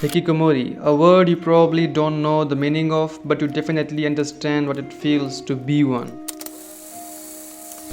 Hikikomori, a word you probably don't know the meaning of, but you definitely understand what it feels to be one.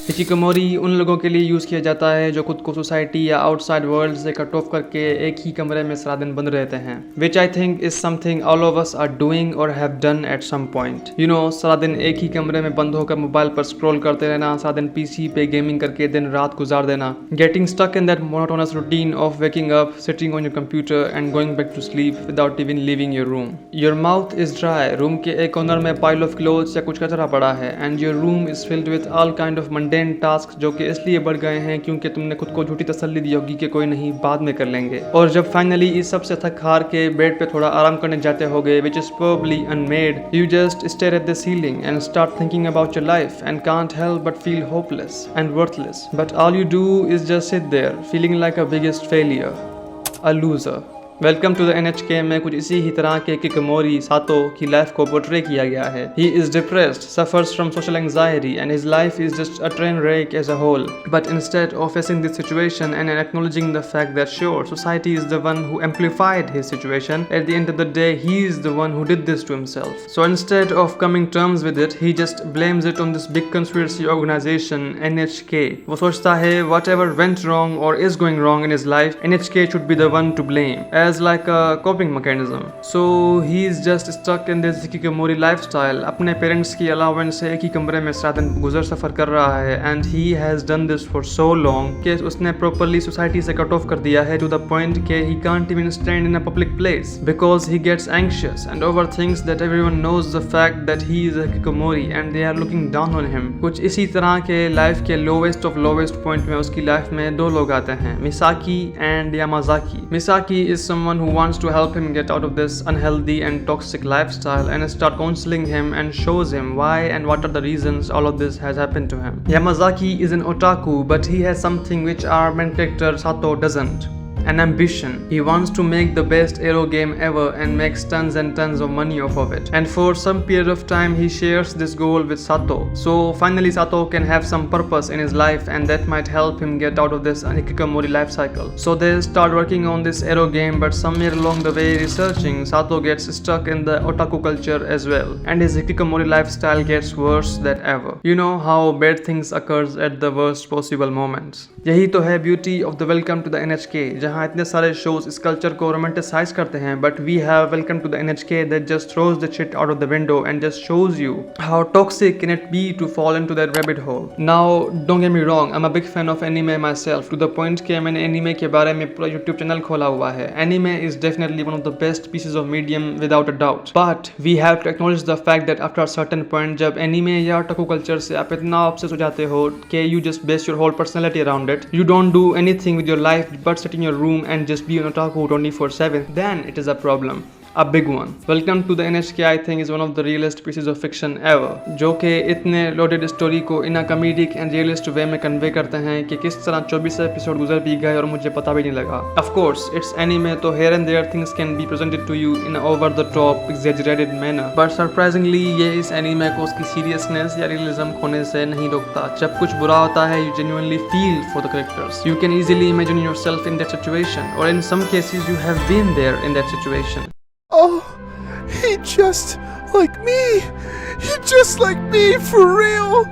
Hikikomori उन लोगों के लिए use किया जाता है जो खुद को सोसाइटी या आउटसाइड वर्ल्ड से कट ऑफ करके एक ही कमरे में सारा दिन बंद रहते हैं, which I think is something all of us are doing और have done at some point. You know, सारा दिन एक ही कमरे में बंद होकर मोबाइल पर स्क्रॉल करते रहना, सारा दिन पीसी पे गेमिंग करके दिन रात गुजार देना, getting stuck in that monotonous routine of waking up, sitting on your computer and going back to sleep without even leaving your room. Your mouth is dry, room के एक कॉर्नर में pile of clothes या कुछ कचरा पड़ा है, and your room is filled with all kind of mundane task जो कि इसलिए बढ़ गए हैं क्योंकि तुमने खुद को झूठी तसल्ली दी होगी कि कोई नहीं, बाद में कर लेंगे। और जब फाइनली इस सब से थक हार के बेड पे थोड़ा आराम करने जाते होगे, which is probably unmade, you just stare at the ceiling and start thinking about your life and can't help but feel hopeless and worthless, but all you do is just sit there feeling like a biggest failure, a loser. Welcome to the NHK में कुछ इसी ही तरह के hikikomori सातो की life को portray किया गया है। He is depressed, suffers from social anxiety and his life is just a train wreck as a whole. But instead of facing this situation and acknowledging the fact that sure, society is the one who amplified his situation, at the end of the day he is the one who did this to himself. So instead of coming terms with it, he just blames it on this big conspiracy organization NHK. वो सोचता है whatever went wrong or is going wrong in his life, NHK should be the one to blame as like a coping mechanism. So he is just stuck in this hikikomori lifestyle. अपने parents की allowance से एक ही कमरे में सारा दिन गुजर सफर कर रहा है, and he has done this for so long कि उसने properly society से cut off कर दिया है to the point कि he can't even stand in a public place because he gets anxious and overthinks that everyone knows the fact that he is a hikikomori and they are looking down on him. कुछ इसी तरह के life के lowest of lowest point में उसकी life में दो लोग आते हैं, Misaki and Yamazaki. Misaki is someone who wants to help him get out of this unhealthy and toxic lifestyle and start counseling him and shows him why and what are the reasons all of this has happened to him. Yamazaki is an otaku, but he has something which our main character Sato doesn't. An ambition. He wants to make the best aero game ever and makes tons and tons of money off of it. And for some period of time he shares this goal with Sato. So finally Sato can have some purpose in his life and that might help him get out of this hikikomori life cycle. So they start working on this aero game, but somewhere along the way researching, Sato gets stuck in the otaku culture as well. And his hikikomori lifestyle gets worse than ever. You know how bad things occurs at the worst possible moments. यही तो है beauty of the welcome to the NHK, जहाँ इतने सारे shows इस culture को romanticize करते हैं, but we have welcome to the NHK that just throws the shit out of the window and just shows you how toxic can it be to fall into that rabbit hole. Now don't get me wrong, I am a big fan of anime myself, to the point कि मैंने anime के बारे में पूरा YouTube channel खोला हुआ है। Anime is definitely one of the best pieces of medium without a doubt, but we have to acknowledge the fact that after a certain point जब एनीमे या ओटाकू कल्चर से आप इतना ऑब्सेस हो जाते हो कि you just base your whole personality around it, you don't do anything with your life but sit in your room and just be an otaku 24/7, then it is a problem, a big one. Welcome to the NHK I think is one of the realest pieces of fiction ever, जो कि इतने loaded story को in a comedic and realist way में convey करते हैं कि किस तरह 24 एपिसोड गुजर भी गए और मुझे पता भी नहीं लगा। Of course it's anime, तो here and there things can be presented to you in an over the top exaggerated manner, but surprisingly ये इस anime को उसकी seriousness या realism खोने से नहीं रोकता। जब कुछ बुरा होता है you genuinely feel for the characters, you can easily imagine yourself in that situation, or in some cases you have been there in that situation. Oh, he just like me. He just like me for real.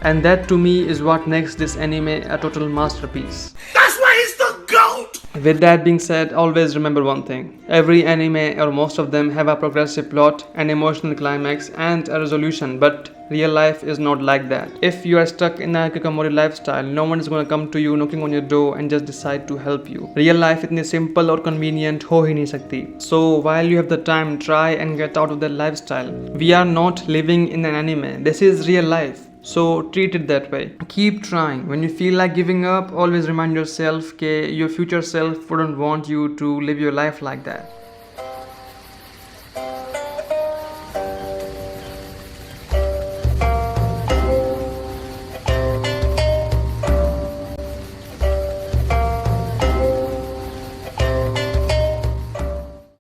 And that to me is what makes this anime a total masterpiece. That's why he's the GOAT. With that being said, always remember one thing. Every anime or most of them have a progressive plot, an emotional climax and a resolution, but real life is not like that. If you are stuck in a hikikomori lifestyle, no one is going to come to you knocking on your door and just decide to help you. Real life इतनी simple और convenient हो ही नहीं सकती. So while you have the time, try and get out of that lifestyle. We are not living in an anime. This is real life. So treat it that way. Keep trying. When you feel like giving up, always remind yourself that your future self wouldn't want you to live your life like that.